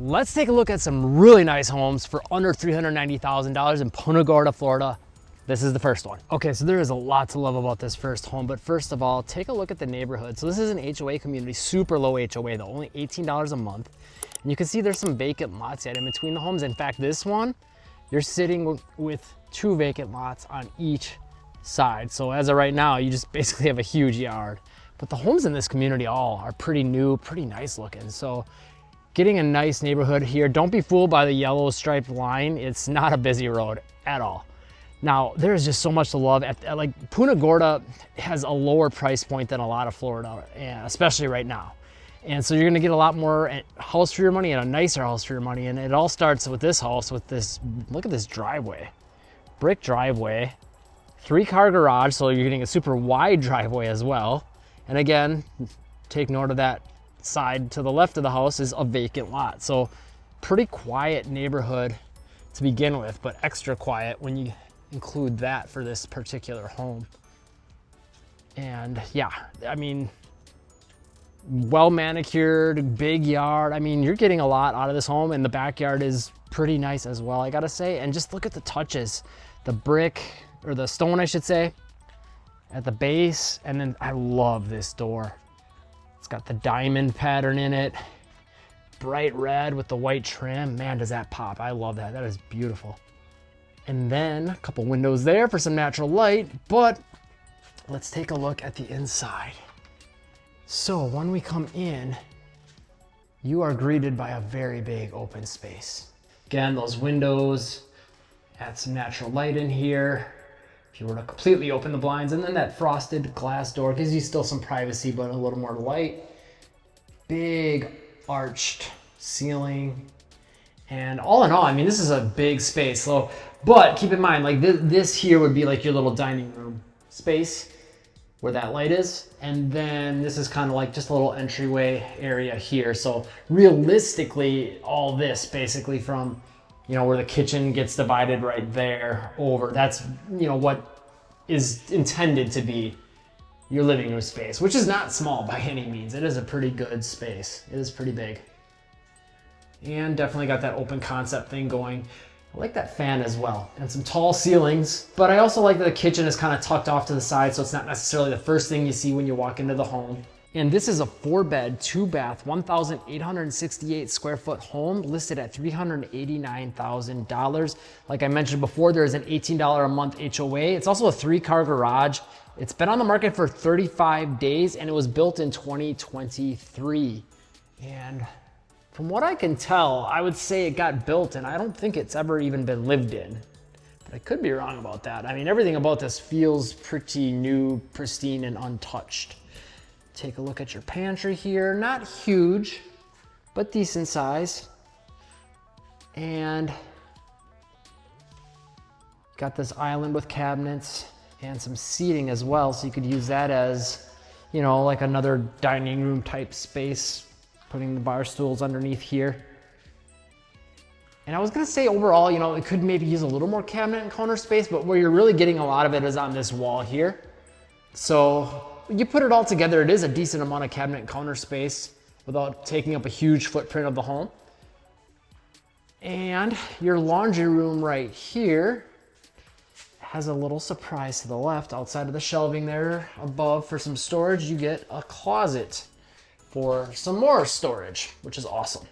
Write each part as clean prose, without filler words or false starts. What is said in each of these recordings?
Let's take a look at some really nice homes for under $390,000 in Punta Gorda, Florida. This is the first one. Okay, so there is a lot to love about this first home, but first of all, take a look at the neighborhood. So this is an HOA community, super low HOA though, only $18 a month. And you can see there's some vacant lots yet in between the homes. In fact, this one, you're sitting with 2 vacant lots on each side. So as of right now, you just basically have a huge yard. But the homes in this community all are pretty new, pretty nice looking. So getting a nice neighborhood here. Don't be fooled by the yellow striped line. It's not a busy road at all. Now, there's just so much to love. Like Punta Gorda has a lower price point than a lot of Florida, especially right now. And so you're gonna get a lot more house for your money and a nicer house for your money. And it all starts with this house with this, look at this driveway. Brick driveway, 3-car garage, so you're getting a super wide driveway as well. And again, take note of that side to the left of the house is a vacant lot. So pretty quiet neighborhood to begin with, but extra quiet when you include that for this particular home. And yeah, I mean, well manicured, big yard. I mean, you're getting a lot out of this home, and the backyard is pretty nice as well, I gotta say. And just look at the touches, the brick, or the stone, I should say, at the base. And then I love this door. It's got the diamond pattern in it, bright red with the white trim. Man, does that pop. I love that. That is beautiful. And then a couple windows there for some natural light, but let's take a look at the inside. So when we come in, you are greeted by a very big open space. Again, those windows add some natural light in here. If you were to completely open the blinds, and then that frosted glass door gives you still some privacy, but a little more light. Big arched ceiling. And all in all, I mean, this is a big space. So, but keep in mind, like this here would be like your little dining room space where that light is. And then this is kind of like just a little entryway area here. So realistically, all this basically from, you know, where the kitchen gets divided right there over, that's, you know, what is intended to be your living room space, which is not small by any means. It is a pretty good space. It is pretty big. And definitely got that open concept thing going. I like that fan as well, and some tall ceilings, but I also like that the kitchen is kind of tucked off to the side, so it's not necessarily the first thing you see when you walk into the home. And this is a 4-bed, 2-bath, 1,868 square foot home listed at $389,000. Like I mentioned before, there is an $18 a month HOA. It's also a 3-car garage. It's been on the market for 35 days, and it was built in 2023. And from what I can tell, I would say it got built, and I don't think it's ever even been lived in. But I could be wrong about that. I mean, everything about this feels pretty new, pristine, and untouched. Take a look at your pantry here. Not huge, but decent size. And got this island with cabinets and some seating as well, so you could use that as, you know, like another dining room type space, putting the bar stools underneath here. And I was gonna say overall, you know, it could maybe use a little more cabinet and counter space, but where you're really getting a lot of it is on this wall here. So you put it all together, it is a decent amount of cabinet and counter space without taking up a huge footprint of the home. And your laundry room right here has a little surprise to the left. Outside of the shelving there above for some storage, you get a closet for some more storage, which is awesome.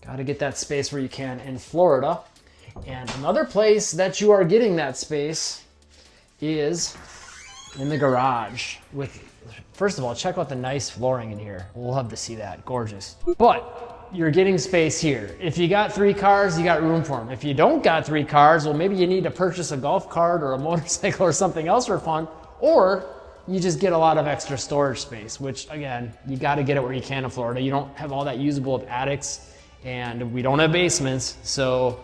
Got to get that space where you can in Florida. And another place that you are getting that space is in the garage. First of all, check out the nice flooring in here. We'll love to see that, gorgeous. But you're getting space here. If you got 3 cars, you got room for them. If you don't got 3 cars, well, maybe you need to purchase a golf cart or a motorcycle or something else for fun, or you just get a lot of extra storage space, which again, you got to get it where you can in Florida. You don't have all that usable of attics, and we don't have basements, so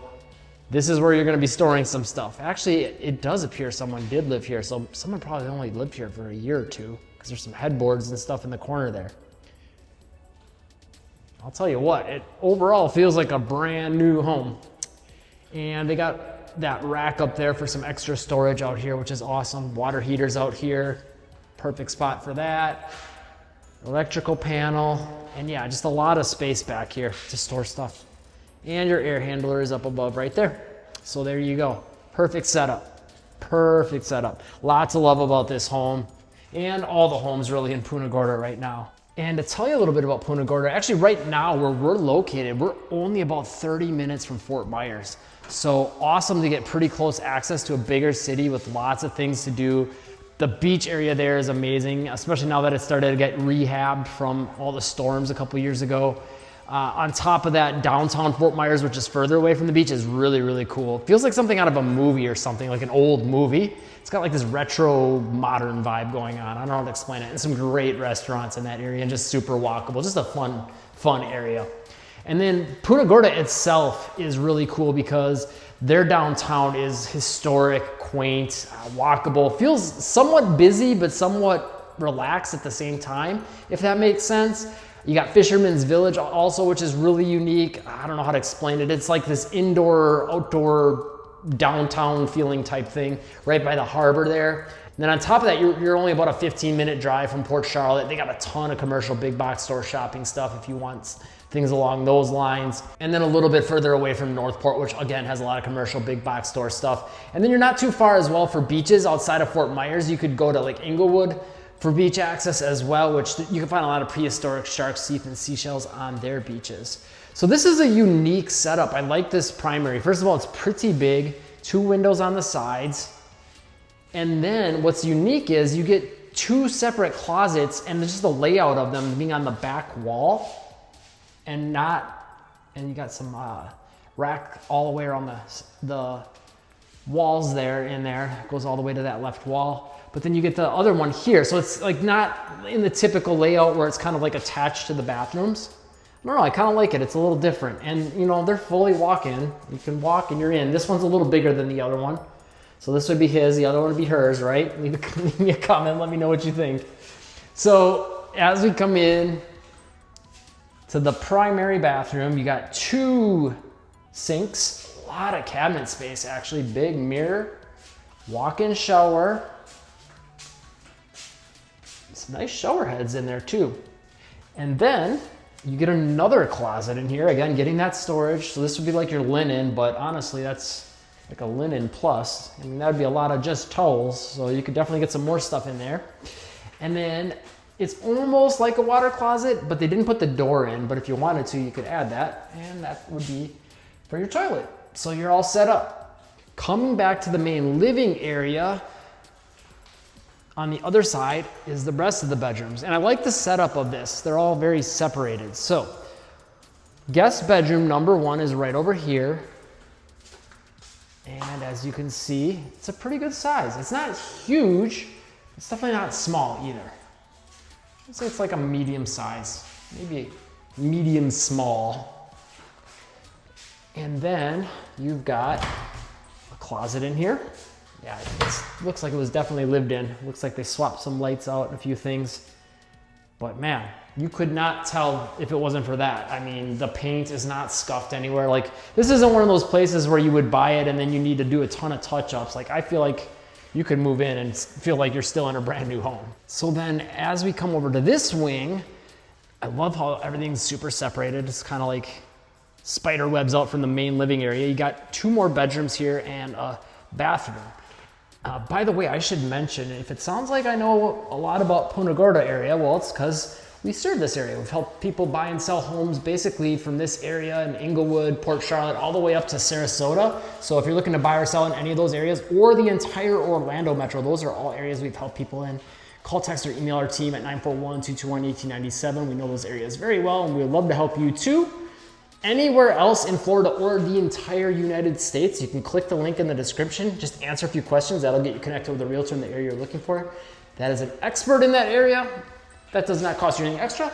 this is where you're going to be storing some stuff. Actually, it does appear someone did live here, so someone probably only lived here for a year or two, because there's some headboards and stuff in the corner there. I'll tell you what, it overall feels like a brand new home. And they got that rack up there for some extra storage out here, which is awesome. Water heaters out here, perfect spot for that. electrical panel, and yeah, just a lot of space back here to store stuff. And your air handler is up above right there. So there you go. Perfect setup. Perfect setup. Lots to love about this home and all the homes really in Punta Gorda right now. And to tell you a little bit about Punta Gorda, actually right now where we're located, we're only about 30 minutes from Fort Myers. So awesome to get pretty close access to a bigger city with lots of things to do. The beach area there is amazing, especially now that it started to get rehabbed from all the storms a couple years ago. On top of that, downtown Fort Myers, which is further away from the beach, is really, really cool. It feels like something out of a movie or something, like an old movie. It's got like this retro modern vibe going on. I don't know how to explain it. And some great restaurants in that area and just super walkable. Just a fun area. And then Punta Gorda itself is really cool because their downtown is historic, quaint, walkable. Feels somewhat busy, but somewhat relaxed at the same time, if that makes sense. You got Fisherman's Village also, which is really unique. I don't know how to explain it. It's like this indoor, outdoor, downtown feeling type thing right by the harbor there. And then on top of that, you're only about a 15-minute drive from Port Charlotte. They got a ton of commercial big box store shopping stuff if you want things along those lines. And then a little bit further away from Northport, which again has a lot of commercial big box store stuff. And then you're not too far as well for beaches outside of Fort Myers. You could go to like Inglewood for beach access as well, which you can find a lot of prehistoric sharks, teeth, and seashells on their beaches. So this is a unique setup. I like this primary. First of all, it's pretty big, 2 windows on the sides. And then what's unique is you get 2 separate closets and just the layout of them being on the back wall and you got some rack all the way around the walls there in there. It goes all the way to that left wall. But then you get the other one here. So it's like not in the typical layout where it's kind of like attached to the bathrooms. I don't know, I kind of like it. It's a little different. And you know, they're fully walk-in. You can walk and you're in. This one's a little bigger than the other one. So this would be his, the other one would be hers, right? Leave me a comment, let me know what you think. So as we come in to the primary bathroom, you got 2 sinks, a lot of cabinet space actually, big mirror, walk-in shower. Some nice shower heads in there too. And then you get another closet in here, again, getting that storage. So this would be like your linen, but honestly, that's like a linen plus. I mean, that would be a lot of just towels. So you could definitely get some more stuff in there. And then it's almost like a water closet, but they didn't put the door in. But if you wanted to, you could add that, and that would be for your toilet. So you're all set up. Coming back to the main living area, on the other side is the rest of the bedrooms. And I like the setup of this. They're all very separated. So guest bedroom number 1 is right over here. And as you can see, it's a pretty good size. It's not huge. It's definitely not small either. I'd say it's like a medium size, maybe medium small. And then you've got a closet in here. Yeah, it looks like it was definitely lived in. Looks like they swapped some lights out and a few things. But man, you could not tell if it wasn't for that. I mean, the paint is not scuffed anywhere. Like, this isn't one of those places where you would buy it and then you need to do a ton of touch-ups. Like, I feel like you could move in and feel like you're still in a brand new home. So then as we come over to this wing, I love how everything's super separated. It's kind of like spider webs out from the main living area. You got 2 more bedrooms here and a bathroom. By the way, I should mention, if it sounds like I know a lot about Punta Gorda area, well, it's because we serve this area. We've helped people buy and sell homes basically from this area in Inglewood, Port Charlotte, all the way up to Sarasota. So if you're looking to buy or sell in any of those areas or the entire Orlando metro, those are all areas we've helped people in. Call, text, or email our team at 941-221-1897. We know those areas very well, and we'd love to help you too. Anywhere else in Florida or the entire United States, you can click the link in the description. Just answer a few questions. That'll get you connected with a realtor in the area you're looking for. That is an expert in that area. That does not cost you anything extra,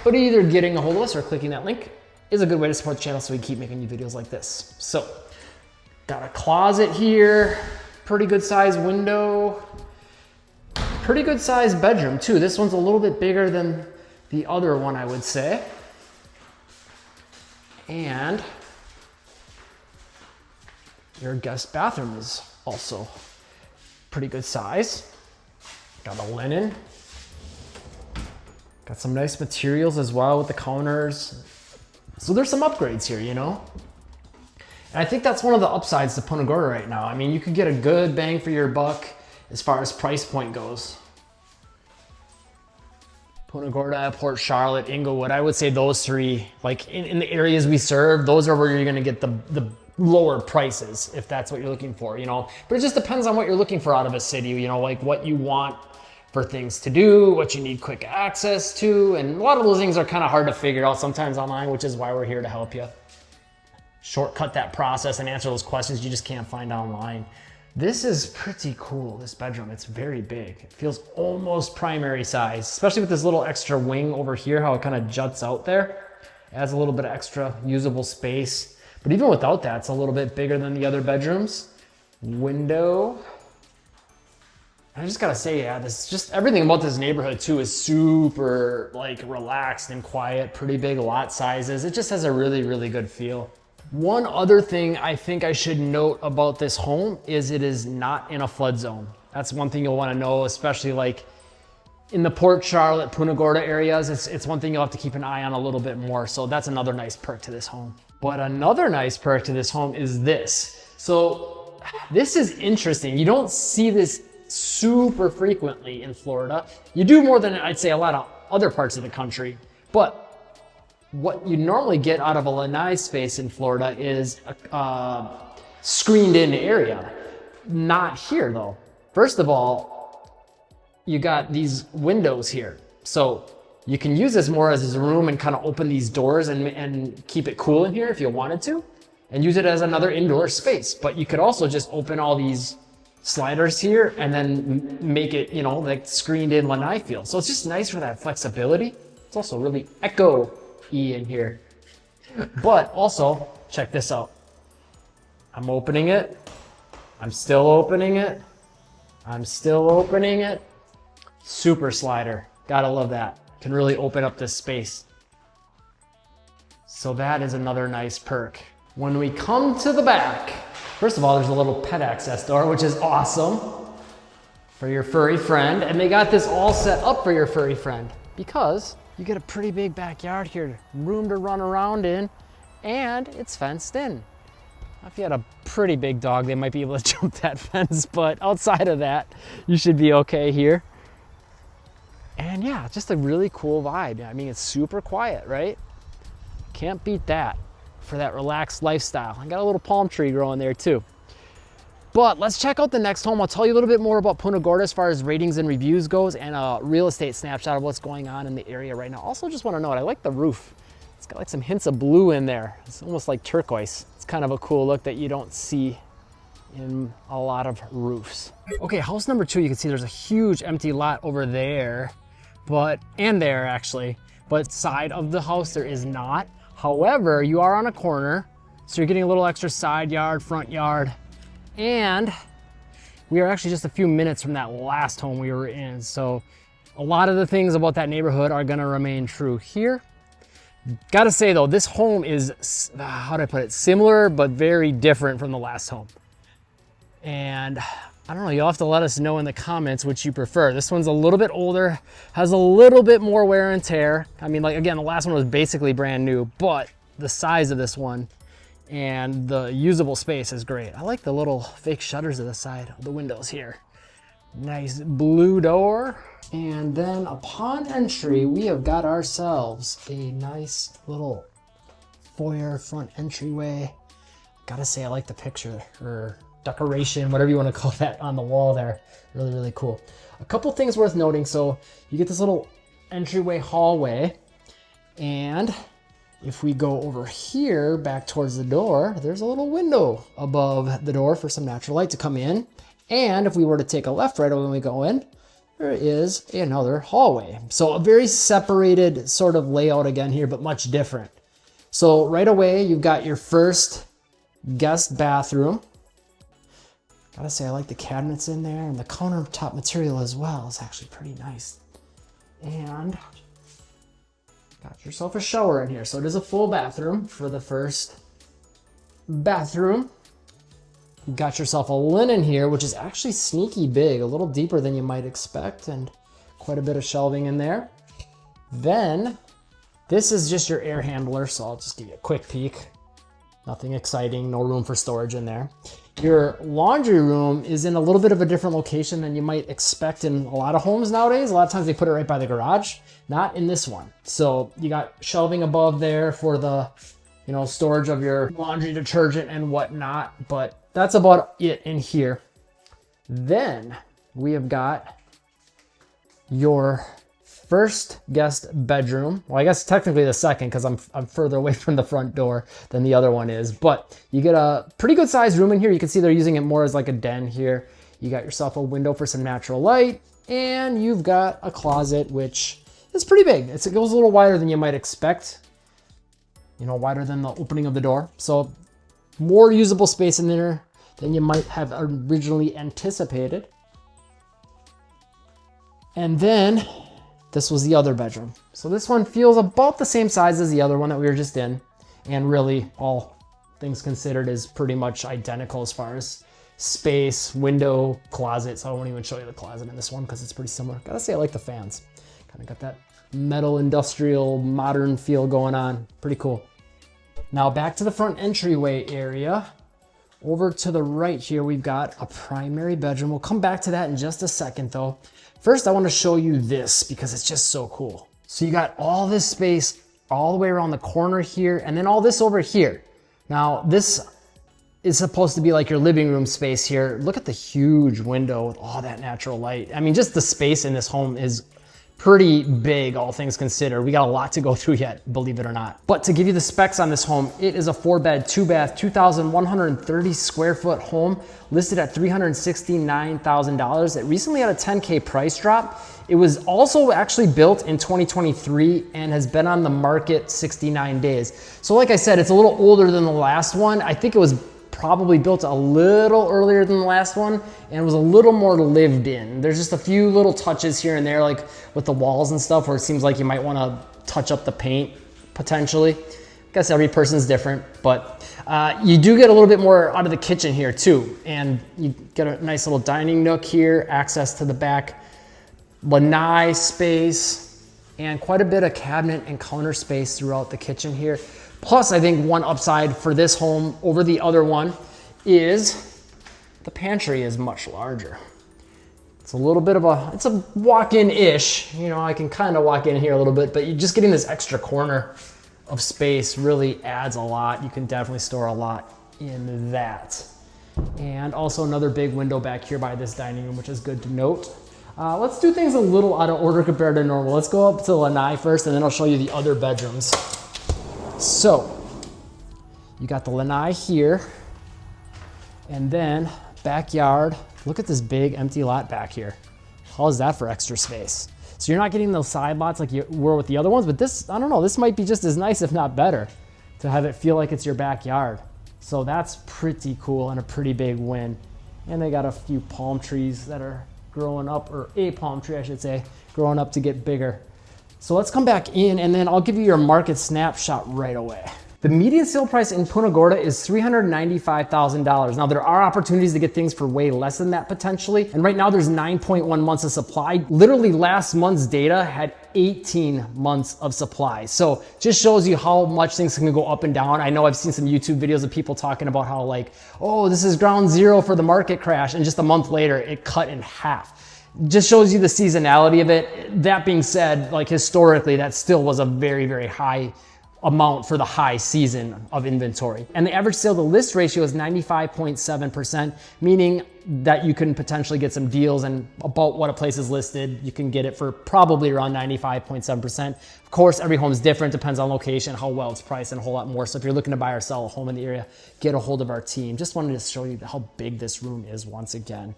but either getting a hold of us or clicking that link is a good way to support the channel so we keep making new videos like this. So, got a closet here, pretty good size window, pretty good size bedroom too. This one's a little bit bigger than the other one, I would say. And your guest bathroom is also pretty good size. Got a linen. Got some nice materials as well with the counters. So there's some upgrades here, you know? And I think that's one of the upsides to Punta Gorda right now. I mean, you could get a good bang for your buck as far as price point goes. Punta Gorda, Port Charlotte, Inglewood, I would say those three, like in the areas we serve, those are where you're gonna get the lower prices, if that's what you're looking for, you know? But it just depends on what you're looking for out of a city, you know, like what you want for things to do, what you need quick access to, and a lot of those things are kind of hard to figure out sometimes online, which is why we're here to help you. Shortcut that process and answer those questions you just can't find online. This is pretty cool, this bedroom. It's very big. It feels almost primary size, especially with this little extra wing over here, how it kind of juts out there. Adds a little bit of extra usable space. But even without that, it's a little bit bigger than the other bedrooms. Window. I just gotta say, yeah, this just everything about this neighborhood too is super like relaxed and quiet, pretty big lot sizes. It just has a really, really good feel. One other thing I think I should note about this home is it is not in a flood zone. That's one thing you'll want to know, especially like in the Port Charlotte, Punta Gorda areas. It's one thing you'll have to keep an eye on a little bit more. So that's another nice perk to this home. But another nice perk to this home is this. So this is interesting. You don't see this super frequently in Florida. You do more than I'd say a lot of other parts of the country, but what you normally get out of a lanai space in Florida is a screened in area. Not here though. First of all, you got these windows here. So you can use this more as a room and kind of open these doors and keep it cool in here if you wanted to, and use it as another indoor space. But you could also just open all these sliders here and then make it, you know, like screened in lanai feel. So it's just nice for that flexibility. It's also really echo-y in here. But also, check this out. I'm opening it. I'm still opening it. I'm still opening it. Super slider. Gotta love that. Can really open up this space. So that is another nice perk. When we come to the back, first of all, there's a little pet access door, which is awesome for your furry friend. And they got this all set up for your furry friend because you get a pretty big backyard here, room to run around in, and it's fenced in. If you had a pretty big dog, they might be able to jump that fence, but outside of that, you should be okay here. And yeah, just a really cool vibe. I mean, it's super quiet, right? Can't beat that for that relaxed lifestyle. I got a little palm tree growing there too. But let's check out the next home. I'll tell you a little bit more about Punta Gorda as far as ratings and reviews goes, and a real estate snapshot of what's going on in the area right now. Also just want to note, I like the roof. It's got like some hints of blue in there. It's almost like turquoise. It's kind of a cool look that you don't see in a lot of roofs. Okay, house number 2, you can see there's a huge empty lot over there, and there actually, but side of the house there is not. However, you are on a corner, so you're getting a little extra side yard, front yard, and we are actually just a few minutes from that last home we were in. So a lot of the things about that neighborhood are gonna remain true here. Gotta say though, this home is, how do I put it, similar but very different from the last home. And I don't know, you'll have to let us know in the comments which you prefer. This one's a little bit older, has a little bit more wear and tear. I mean, like again, the last one was basically brand new, but the size of this one and the usable space is great. I like the little fake shutters to the side of the windows here. Nice blue door. And then upon entry, we have got ourselves a nice little foyer front entryway. Gotta say, I like the picture, or decoration, whatever you want to call that, on the wall there. Really, really cool. A couple things worth noting. So you get this little entryway hallway, and if we go over here back towards the door, there's a little window above the door for some natural light to come in. And if we were to take a left right when we go in, there is another hallway. So a very separated sort of layout again here, but much different. So right away, you've got your first guest bathroom. Gotta say, I like the cabinets in there, and the countertop material as well is actually pretty nice. And got yourself a shower in here. So it is a full bathroom for the first bathroom. You got yourself a linen here, which is actually sneaky big, a little deeper than you might expect, and quite a bit of shelving in there. Then this is just your air handler, so I'll just give you a quick peek. Nothing exciting, no room for storage in there. Your laundry room is in a little bit of a different location than you might expect in a lot of homes nowadays. A lot of times they put it right by the garage, not in this one. So you got shelving above there for the, you know, storage of your laundry detergent and whatnot, but that's about it in here. Then we have got your first guest bedroom. Well, I guess technically the second, because I'm further away from the front door than the other one is, but you get a pretty good sized room in here. You can see they're using it more as like a den here. You got yourself a window for some natural light, and you've got a closet, which is pretty big. It goes a little wider than you might expect, you know, wider than the opening of the door. So more usable space in there than you might have originally anticipated. And then this was the other bedroom. So this one feels about the same size as the other one that we were just in. And really, all things considered, is pretty much identical as far as space, window, closet. So I won't even show you the closet in this one because it's pretty similar. Gotta say, I like the fans. Kind of got that metal, industrial, modern feel going on. Pretty cool. Now back to the front entryway area. Over to the right here, we've got a primary bedroom. We'll come back to that in just a second though. First, I want to show you this because it's just so cool. So you got all this space all the way around the corner here, and then all this over here. Now, this is supposed to be like your living room space here. Look at the huge window with all that natural light. I mean, just the space in this home is pretty big, all things considered. We got a lot to go through yet, believe it or not. But to give you the specs on this home, it is a 4-bed, 2-bath, 2,130 square foot home listed at $369,000. It recently had a $10K price drop. It was also actually built in 2023 and has been on the market 69 days. So like I said, it's a little older than the last one. I think it was probably built a little earlier than the last one and was a little more lived in. There's just a few little touches here and there, like with the walls and stuff, where it seems like you might want to touch up the paint potentially. I guess every person's different, but you do get a little bit more out of the kitchen here too. And you get a nice little dining nook here, access to the back lanai space, and quite a bit of cabinet and counter space throughout the kitchen here. Plus, I think one upside for this home over the other one is the pantry is much larger. It's a little bit of it's a walk-in-ish. You know, I can kind of walk in here a little bit, but you're just getting this extra corner of space really adds a lot. You can definitely store a lot in that. And also another big window back here by this dining room, which is good to note. Let's do things a little out of order compared to normal. Let's go up to the lanai first, and then I'll show you the other bedrooms. So, you got the lanai here, and then backyard. Look at this big empty lot back here. How is that for extra space? So you're not getting those side lots like you were with the other ones, but this, I don't know, this might be just as nice, if not better, to have it feel like it's your backyard. So that's pretty cool and a pretty big win. And they got a few palm trees that are growing up, or a palm tree, I should say, growing up to get bigger. So let's come back in, and then I'll give you your market snapshot right away. The median sale price in Punta Gorda is $395,000. Now, there are opportunities to get things for way less than that potentially. And right now there's 9.1 months of supply. Literally last month's data had 18 months of supply. So just shows you how much things can go up and down. I know I've seen some YouTube videos of people talking about how like, oh, this is ground zero for the market crash. And just a month later, it cut in half. Just shows you the seasonality of it. That being said, like historically, that still was a very, very high amount for the high season of inventory. And the average sale to list ratio is 95.7%, meaning that you can potentially get some deals, and about what a place is listed, you can get it for probably around 95.7%. Of course, every home is different, depends on location, how well it's priced, and a whole lot more. So if you're looking to buy or sell a home in the area, get a hold of our team. Just wanted to show you how big this room is once again.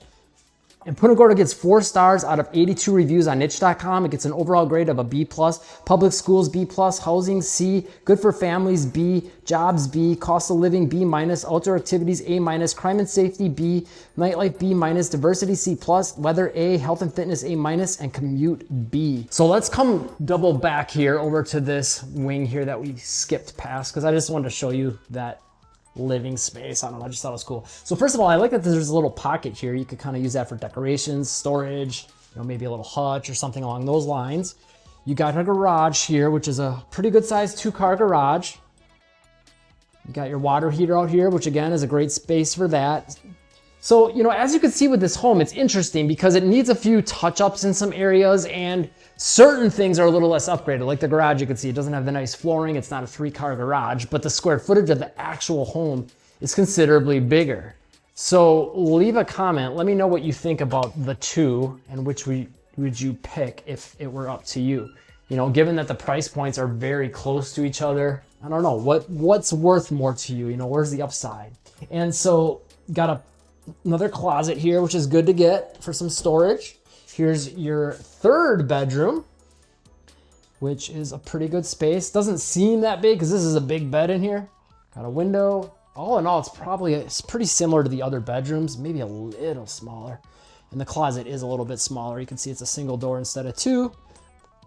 And Punta Gorda gets 4 stars out of 82 reviews on niche.com. It gets an overall grade of a B+, public schools B+, housing C, good for families B, jobs B, cost of living B-, outdoor activities A-, crime and safety B, nightlife B-, diversity C+, weather A, health and fitness A-, and commute B. So let's come double back here over to this wing here that we skipped past, because I just wanted to show you that living space. I don't know, I just thought it was cool. So first of all, I like that there's a little pocket here. You could kind of use that for decorations, storage, you know, maybe a little hutch or something along those lines. You got a garage here, which is a pretty good sized 2-car garage. You got your water heater out here, which again is a great space for that. So, you know, as you can see with this home, it's interesting because it needs a few touch-ups in some areas, and certain things are a little less upgraded. Like the garage, you can see it doesn't have the nice flooring. It's not a 3-car garage, but the square footage of the actual home is considerably bigger. So leave a comment. Let me know what you think about the two and which would you pick if it were up to you. You know, given that the price points are very close to each other, I don't know, what's worth more to you? You know, where's the upside? And so got another closet here, which is good to get for some storage. Here's your 3rd bedroom, which is a pretty good space. Doesn't seem that big because this is a big bed in here. Got a window. All in all, it's pretty similar to the other bedrooms, maybe a little smaller. And the closet is a little bit smaller. You can see it's a single door instead of 2.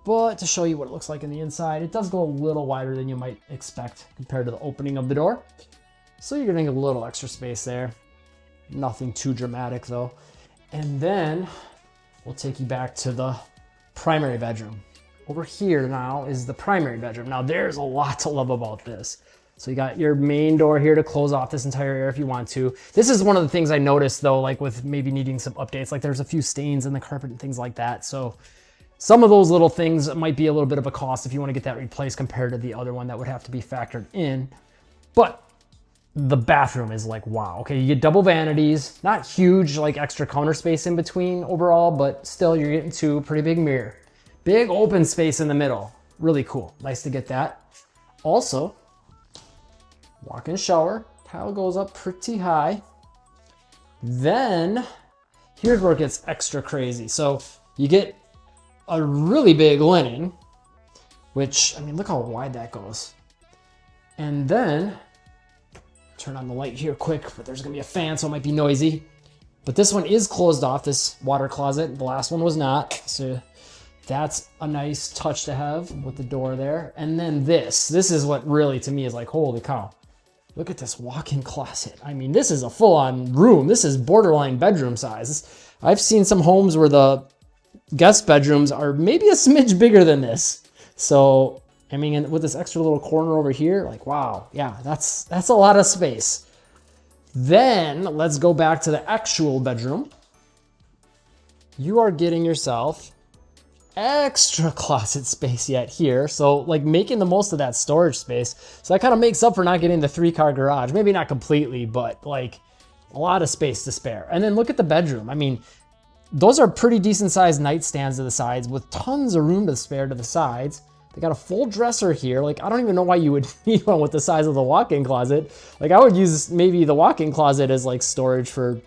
But to show you what it looks like in the inside, it does go a little wider than you might expect compared to the opening of the door. So you're getting a little extra space there. Nothing too dramatic though. And then we'll take you back to the primary bedroom. Over here now is the primary bedroom. Now there's a lot to love about this. So you got your main door here to close off this entire area if you want to. This is one of the things I noticed though, like with maybe needing some updates, like there's a few stains in the carpet and things like that. So some of those little things might be a little bit of a cost if you want to get that replaced compared to the other one that would have to be factored in. But the bathroom is like, wow. Okay, you get double vanities, not huge, like extra counter space in between overall, but still you're getting 2, pretty big mirror. Big open space in the middle. Really cool. Nice to get that. Also, walk-in shower. Tile goes up pretty high. Then, here's where it gets extra crazy. So you get a really big linen, which, I mean, look how wide that goes. And then, turn on the light here quick, but there's gonna be a fan, so it might be noisy. But this one is closed off, this water closet. The last one was not. So that's a nice touch to have with the door there. And then this is what really to me is like, holy cow. Look at this walk-in closet. I mean, this is a full-on room. This is borderline bedroom size. I've seen some homes where the guest bedrooms are maybe a smidge bigger than this. So, I mean, and with this extra little corner over here, like, wow, yeah, that's a lot of space. Then let's go back to the actual bedroom. You are getting yourself extra closet space yet here. So like making the most of that storage space. So that kind of makes up for not getting the 3-car garage. Maybe not completely, but like a lot of space to spare. And then look at the bedroom. I mean, those are pretty decent sized nightstands to the sides with tons of room to spare to the sides. They got a full dresser here. Like, I don't even know why you would need one with the size of the walk-in closet. Like, I would use maybe the walk-in closet as like storage for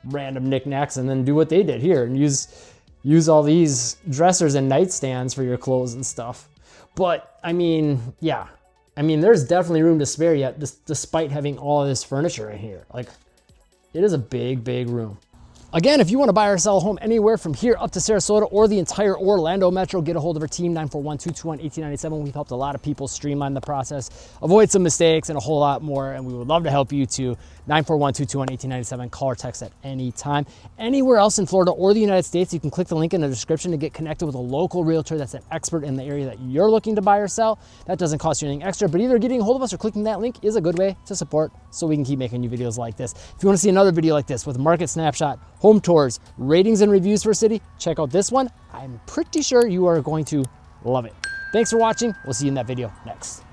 random knickknacks and then do what they did here and use all these dressers and nightstands for your clothes and stuff. But I mean, yeah, I mean, there's definitely room to spare yet, despite having all of this furniture in here. Like, it is a big, big room. Again, if you want to buy or sell a home anywhere from here up to Sarasota or the entire Orlando metro, get a hold of our team, 941-221-1897. We've helped a lot of people streamline the process, avoid some mistakes, and a whole lot more. And we would love to help you too. 941-221-1897. Call or text at any time. Anywhere else in Florida or the United States, you can click the link in the description to get connected with a local realtor that's an expert in the area that you're looking to buy or sell. That doesn't cost you anything extra, but either getting a hold of us or clicking that link is a good way to support so we can keep making new videos like this. If you want to see another video like this with market snapshot, home tours, ratings and reviews for a city, check out this one. I'm pretty sure you are going to love it. Thanks for watching. We'll see you in that video next.